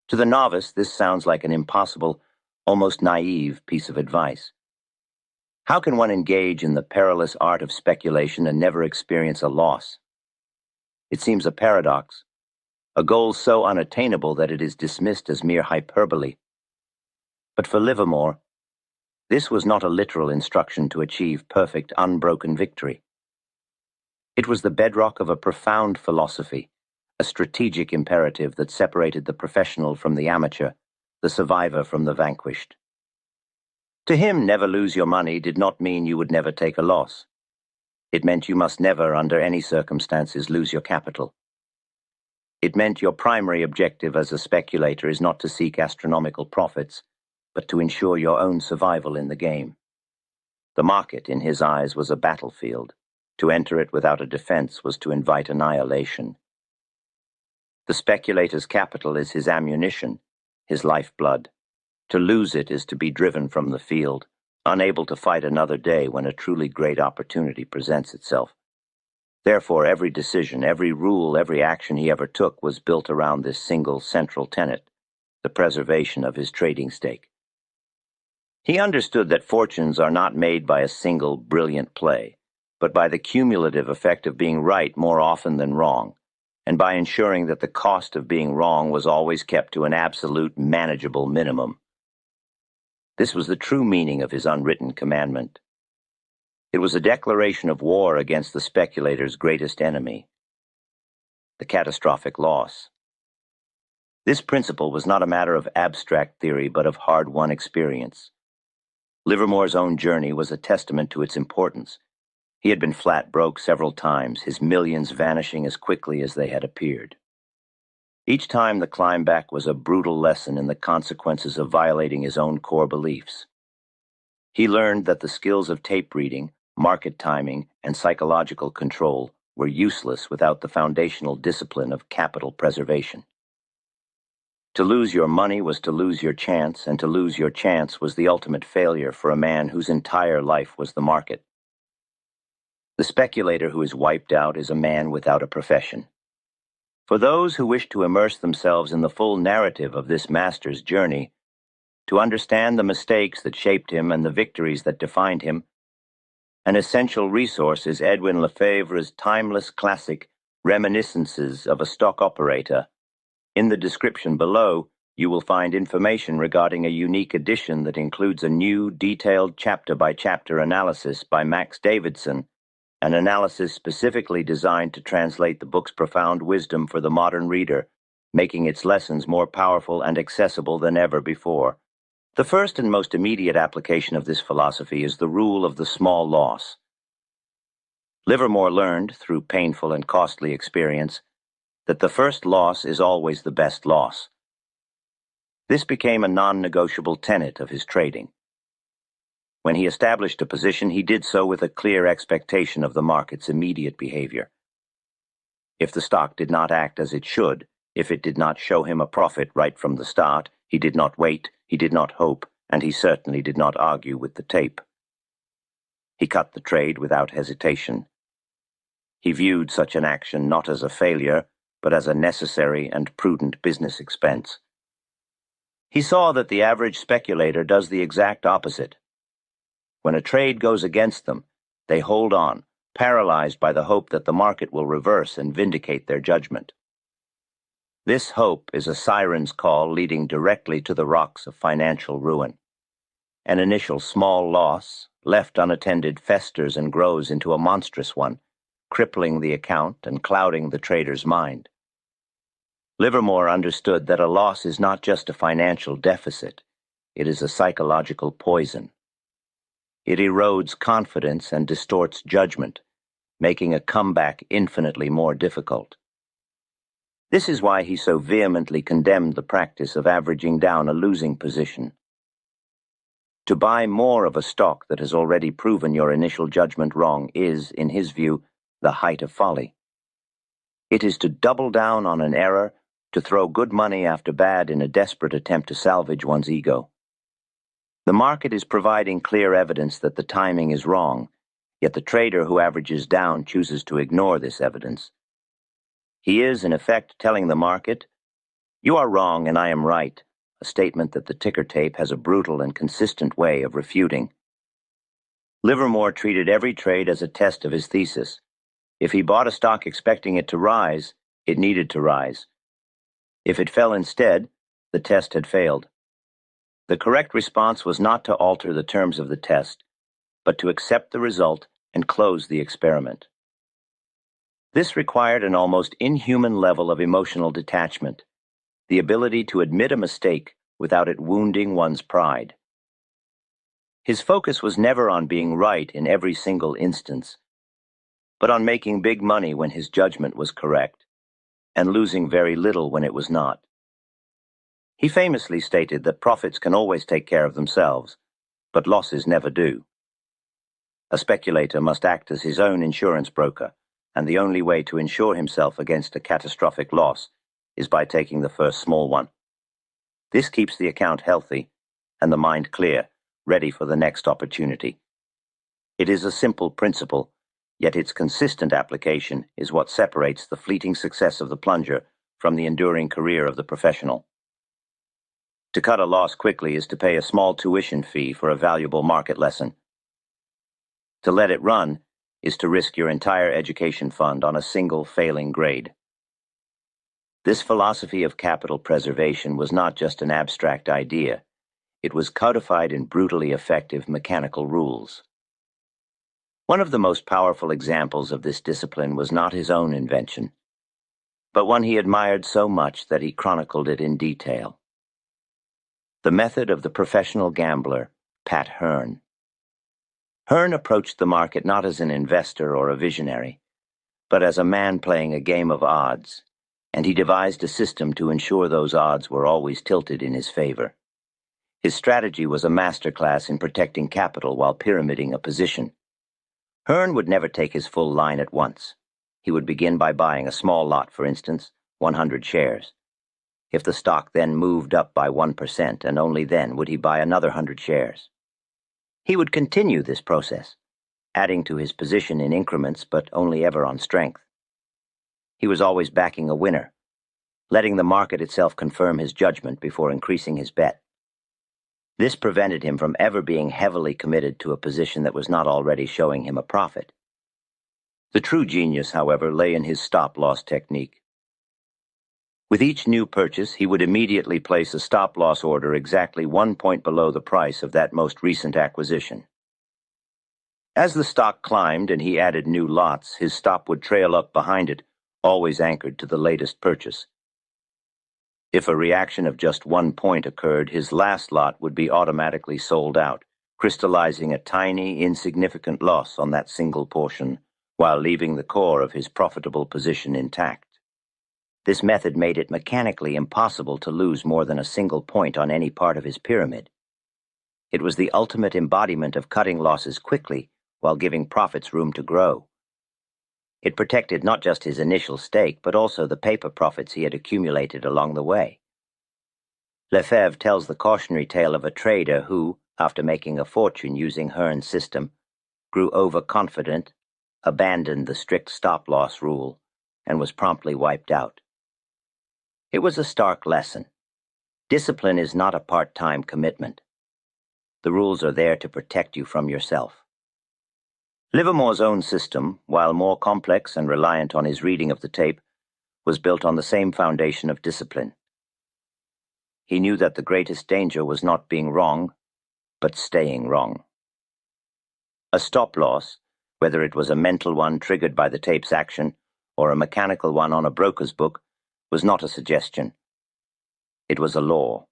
To the novice, this sounds like an impossible, almost naive piece of advice. How can one engage in the perilous art of speculation and never experience a loss? It seems a paradox, a goal so unattainable that it is dismissed as mere hyperbole. But for Livermore, this was not a literal instruction to achieve perfect, unbroken victory. It was the bedrock of a profound philosophy, a strategic imperative that separated the professional from the amateur, the survivor from the vanquished. To him, never lose your money did not mean you would never take a loss. It meant you must never, under any circumstances, lose your capital. It meant your primary objective as a speculator is not to seek astronomical profits, but to ensure your own survival in the game. The market, in his eyes, was a battlefield. To enter it without a defense was to invite annihilation. The speculator's capital is his ammunition, his lifeblood. To lose it is to be driven from the field, unable to fight another day when a truly great opportunity presents itself. Therefore, every decision, every rule, every action he ever took was built around this single central tenet, the preservation of his trading stake. He understood that fortunes are not made by a single brilliant play, but by the cumulative effect of being right more often than wrong, and by ensuring that the cost of being wrong was always kept to an absolute manageable minimum. This was the true meaning of his unwritten commandment. It was a declaration of war against the speculator's greatest enemy, the catastrophic loss. This principle was not a matter of abstract theory, but of hard-won experience. Livermore's own journey was a testament to its importance. He had been flat broke several times, his millions vanishing as quickly as they had appeared. Each time the climb back was a brutal lesson in the consequences of violating his own core beliefs. He learned that the skills of tape reading, market timing, and psychological control were useless without the foundational discipline of capital preservation. To lose your money was to lose your chance, and to lose your chance was the ultimate failure for a man whose entire life was the market. The speculator who is wiped out is a man without a profession. For those who wish to immerse themselves in the full narrative of this master's journey, to understand the mistakes that shaped him and the victories that defined him, an essential resource is Edwin Lefebvre's timeless classic, Reminiscences of a Stock Operator. In the description below, you will find information regarding a unique edition that includes a new, detailed chapter-by-chapter analysis by Max Davidson, an analysis specifically designed to translate the book's profound wisdom for the modern reader, making its lessons more powerful and accessible than ever before. The first and most immediate application of this philosophy is the rule of the small loss. Livermore learned, through painful and costly experience, that the first loss is always the best loss. This became a non-negotiable tenet of his trading. When he established a position, he did so with a clear expectation of the market's immediate behavior. If the stock did not act as it should, if it did not show him a profit right from the start, he did not wait, he did not hope, and he certainly did not argue with the tape. He cut the trade without hesitation. He viewed such an action not as a failure, but as a necessary and prudent business expense. He saw that the average speculator does the exact opposite. When a trade goes against them, they hold on, paralyzed by the hope that the market will reverse and vindicate their judgment. This hope is a siren's call leading directly to the rocks of financial ruin. An initial small loss, left unattended, festers and grows into a monstrous one, crippling the account and clouding the trader's mind. Livermore understood that a loss is not just a financial deficit, it is a psychological poison. It erodes confidence and distorts judgment, making a comeback infinitely more difficult. This is why he so vehemently condemned the practice of averaging down a losing position. To buy more of a stock that has already proven your initial judgment wrong is, in his view, the height of folly. It is to double down on an error, to throw good money after bad in a desperate attempt to salvage one's ego. The market is providing clear evidence that the timing is wrong, yet the trader who averages down chooses to ignore this evidence. He is, in effect, telling the market, "You are wrong and I am right," a statement that the ticker tape has a brutal and consistent way of refuting. Livermore treated every trade as a test of his thesis. If he bought a stock expecting it to rise, it needed to rise. If it fell instead, the test had failed. The correct response was not to alter the terms of the test, but to accept the result and close the experiment. This required an almost inhuman level of emotional detachment, the ability to admit a mistake without it wounding one's pride. His focus was never on being right in every single instance, but on making big money when his judgment was correct, and losing very little when it was not. He famously stated that profits can always take care of themselves, but losses never do. A speculator must act as his own insurance broker, and the only way to insure himself against a catastrophic loss is by taking the first small one. This keeps the account healthy and the mind clear, ready for the next opportunity. It is a simple principle, yet its consistent application is what separates the fleeting success of the plunger from the enduring career of the professional. To cut a loss quickly is to pay a small tuition fee for a valuable market lesson. To let it run is to risk your entire education fund on a single failing grade. This philosophy of capital preservation was not just an abstract idea. It was codified in brutally effective mechanical rules. One of the most powerful examples of this discipline was not his own invention, but one he admired so much that he chronicled it in detail. The method of the professional gambler, Pat Hearne. Hearne approached the market not as an investor or a visionary, but as a man playing a game of odds, and he devised a system to ensure those odds were always tilted in his favor. His strategy was a masterclass in protecting capital while pyramiding a position. Hearne would never take his full line at once. He would begin by buying a small lot, for instance, 100 shares. If the stock then moved up by 1%, and only then would he buy another 100 shares. He would continue this process, adding to his position in increments but only ever on strength. He was always backing a winner, letting the market itself confirm his judgment before increasing his bet. This prevented him from ever being heavily committed to a position that was not already showing him a profit. The true genius, however, lay in his stop-loss technique. With each new purchase, he would immediately place a stop-loss order exactly 1 point below the price of that most recent acquisition. As the stock climbed and he added new lots, his stop would trail up behind it, always anchored to the latest purchase. If a reaction of just 1 point occurred, his last lot would be automatically sold out, crystallizing a tiny, insignificant loss on that single portion, while leaving the core of his profitable position intact. This method made it mechanically impossible to lose more than a single point on any part of his pyramid. It was the ultimate embodiment of cutting losses quickly while giving profits room to grow. It protected not just his initial stake, but also the paper profits he had accumulated along the way. Lefebvre tells the cautionary tale of a trader who, after making a fortune using Hearne's system, grew overconfident, abandoned the strict stop-loss rule, and was promptly wiped out. It was a stark lesson. Discipline is not a part-time commitment. The rules are there to protect you from yourself. Livermore's own system, while more complex and reliant on his reading of the tape, was built on the same foundation of discipline. He knew that the greatest danger was not being wrong, but staying wrong. A stop-loss, whether it was a mental one triggered by the tape's action or a mechanical one on a broker's book, was not a suggestion. It was a law.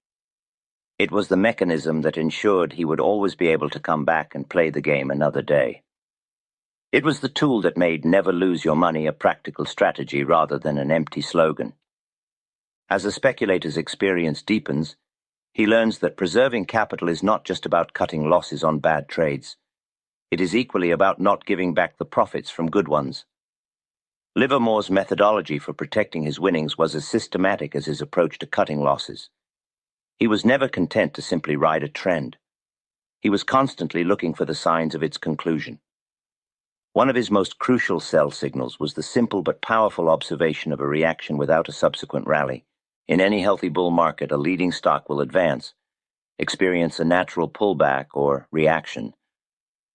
It was the mechanism that ensured he would always be able to come back and play the game another day. It was the tool that made "never lose your money" a practical strategy rather than an empty slogan. As a speculator's experience deepens, he learns that preserving capital is not just about cutting losses on bad trades. It is equally about not giving back the profits from good ones. Livermore's methodology for protecting his winnings was as systematic as his approach to cutting losses. He was never content to simply ride a trend. He was constantly looking for the signs of its conclusion. One of his most crucial sell signals was the simple but powerful observation of a reaction without a subsequent rally. In any healthy bull market, a leading stock will advance, experience a natural pullback or reaction,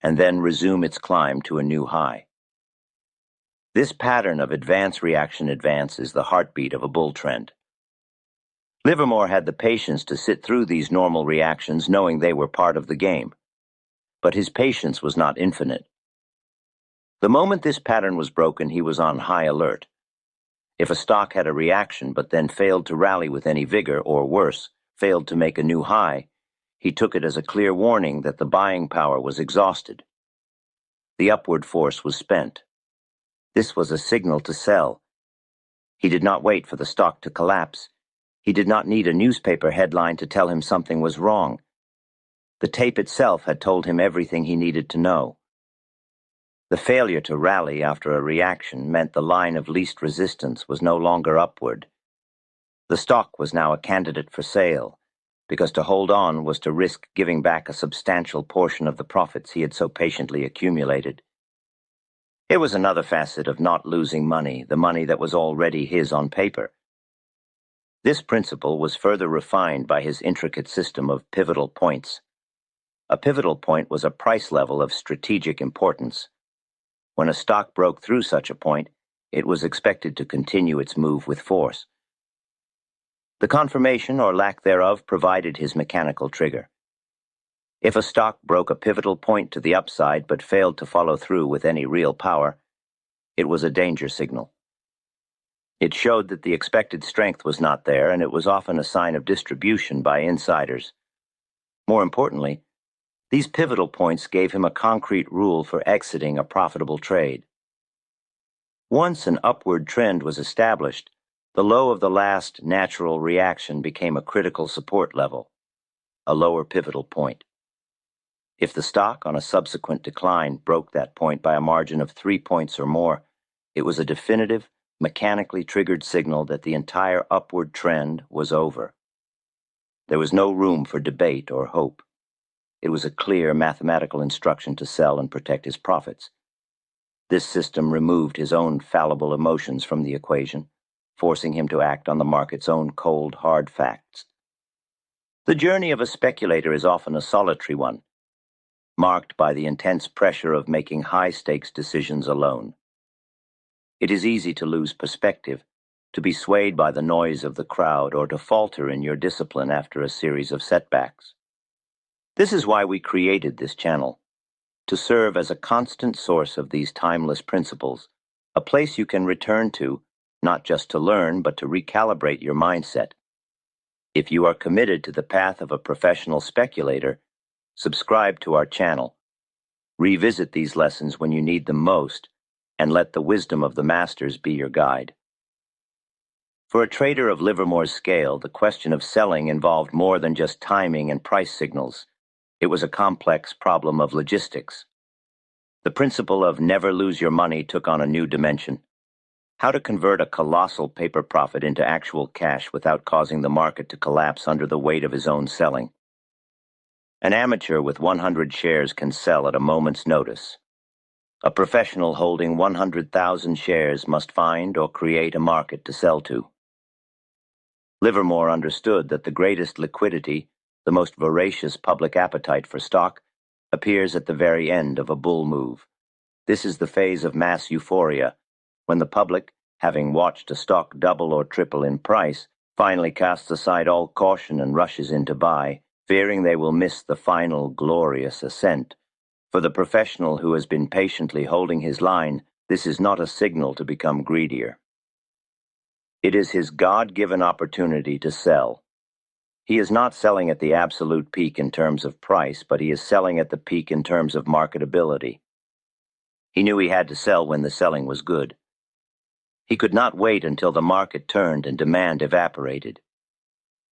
and then resume its climb to a new high. This pattern of advance-reaction-advance is the heartbeat of a bull trend. Livermore had the patience to sit through these normal reactions knowing they were part of the game. But his patience was not infinite. The moment this pattern was broken, he was on high alert. If a stock had a reaction but then failed to rally with any vigor, or worse, failed to make a new high, he took it as a clear warning that the buying power was exhausted. The upward force was spent. This was a signal to sell. He did not wait for the stock to collapse. He did not need a newspaper headline to tell him something was wrong. The tape itself had told him everything he needed to know. The failure to rally after a reaction meant the line of least resistance was no longer upward. The stock was now a candidate for sale, because to hold on was to risk giving back a substantial portion of the profits he had so patiently accumulated. It was another facet of not losing money, the money that was already his on paper. This principle was further refined by his intricate system of pivotal points. A pivotal point was a price level of strategic importance. When a stock broke through such a point, it was expected to continue its move with force. The confirmation or lack thereof provided his mechanical trigger. If a stock broke a pivotal point to the upside but failed to follow through with any real power, it was a danger signal. It showed that the expected strength was not there, and it was often a sign of distribution by insiders. More importantly, these pivotal points gave him a concrete rule for exiting a profitable trade. Once an upward trend was established, the low of the last natural reaction became a critical support level, a lower pivotal point. If the stock on a subsequent decline broke that point by a margin of 3 points or more, it was a definitive, mechanically triggered signal that the entire upward trend was over. There was no room for debate or hope. It was a clear mathematical instruction to sell and protect his profits. This system removed his own fallible emotions from the equation, forcing him to act on the market's own cold, hard facts. The journey of a speculator is often a solitary one, marked by the intense pressure of making high-stakes decisions alone. It is easy to lose perspective, to be swayed by the noise of the crowd, or to falter in your discipline after a series of setbacks. This is why we created this channel, to serve as a constant source of these timeless principles, a place you can return to, not just to learn, but to recalibrate your mindset. If you are committed to the path of a professional speculator, subscribe to our channel. Revisit these lessons when you need them most, and let the wisdom of the masters be your guide. For a trader of Livermore's scale, the question of selling involved more than just timing and price signals. It was a complex problem of logistics. The principle of never lose your money took on a new dimension. How to convert a colossal paper profit into actual cash without causing the market to collapse under the weight of his own selling. An amateur with 100 shares can sell at a moment's notice. A professional holding 100,000 shares must find or create a market to sell to. Livermore understood that the greatest liquidity, the most voracious public appetite for stock, appears at the very end of a bull move. This is the phase of mass euphoria, when the public, having watched a stock double or triple in price, finally casts aside all caution and rushes in to buy, fearing they will miss the final glorious ascent. For the professional who has been patiently holding his line, this is not a signal to become greedier. It is his God-given opportunity to sell. He is not selling at the absolute peak in terms of price, but he is selling at the peak in terms of marketability. He knew he had to sell when the selling was good. He could not wait until the market turned and demand evaporated.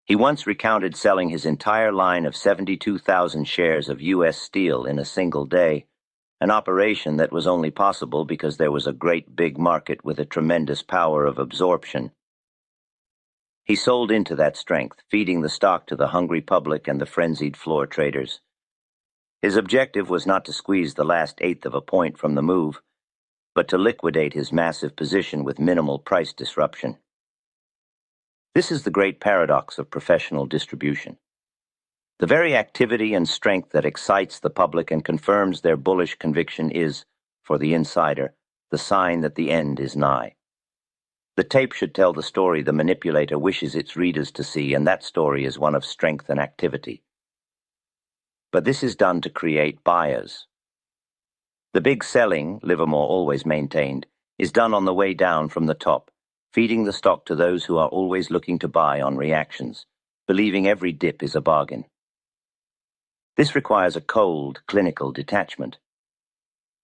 He once recounted selling his entire line of 72,000 shares of U.S. steel in a single day, an operation that was only possible because there was a great big market with a tremendous power of absorption. He sold into that strength, feeding the stock to the hungry public and the frenzied floor traders. His objective was not to squeeze the last eighth of a point from the move, but to liquidate his massive position with minimal price disruption. This is the great paradox of professional distribution. The very activity and strength that excites the public and confirms their bullish conviction is, for the insider, the sign that the end is nigh. The tape should tell the story the manipulator wishes its readers to see, and that story is one of strength and activity. But this is done to create buyers. The big selling, Livermore always maintained, is done on the way down from the top, feeding the stock to those who are always looking to buy on reactions, believing every dip is a bargain. This requires a cold, clinical detachment.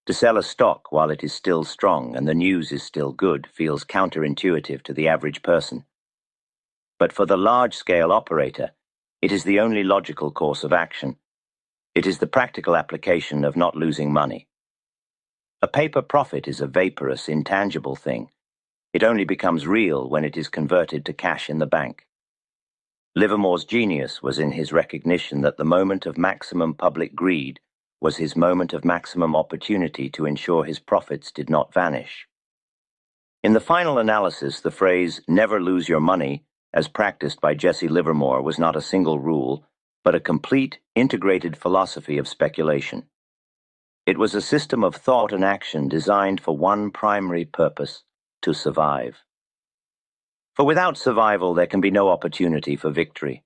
To sell a stock while it is still strong and the news is still good feels counterintuitive to the average person. But for the large-scale operator, it is the only logical course of action. It is the practical application of not losing money. A paper profit is a vaporous, intangible thing. It only becomes real when it is converted to cash in the bank. Livermore's genius was in his recognition that the moment of maximum public greed was his moment of maximum opportunity to ensure his profits did not vanish. In the final analysis, the phrase, "never lose your money," as practiced by Jesse Livermore, was not a single rule, but a complete, integrated philosophy of speculation. It was a system of thought and action designed for one primary purpose: to survive. For without survival, there can be no opportunity for victory.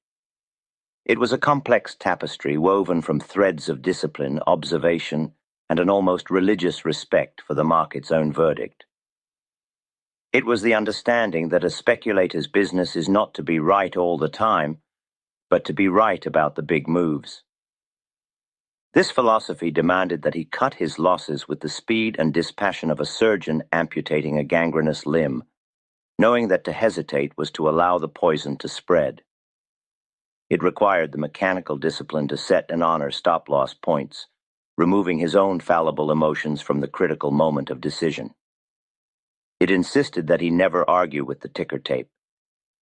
It was a complex tapestry woven from threads of discipline, observation, and an almost religious respect for the market's own verdict. It was the understanding that a speculator's business is not to be right all the time, but to be right about the big moves. This philosophy demanded that he cut his losses with the speed and dispassion of a surgeon amputating a gangrenous limb, knowing that to hesitate was to allow the poison to spread. It required the mechanical discipline to set and honor stop-loss points, removing his own fallible emotions from the critical moment of decision. It insisted that he never argue with the ticker tape,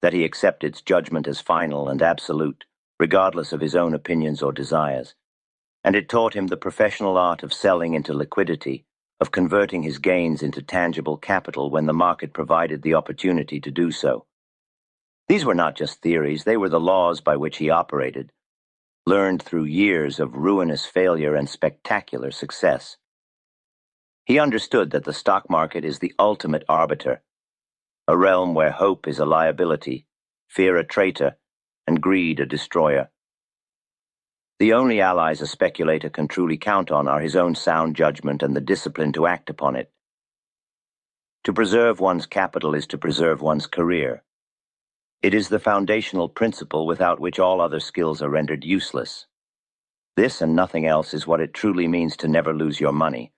that he accept its judgment as final and absolute, regardless of his own opinions or desires. And it taught him the professional art of selling into liquidity, of converting his gains into tangible capital when the market provided the opportunity to do so. These were not just theories, they were the laws by which he operated, learned through years of ruinous failure and spectacular success. He understood that the stock market is the ultimate arbiter, a realm where hope is a liability, fear a traitor, and greed a destroyer. The only allies a speculator can truly count on are his own sound judgment and the discipline to act upon it. To preserve one's capital is to preserve one's career. It is the foundational principle without which all other skills are rendered useless. This and nothing else is what it truly means to never lose your money,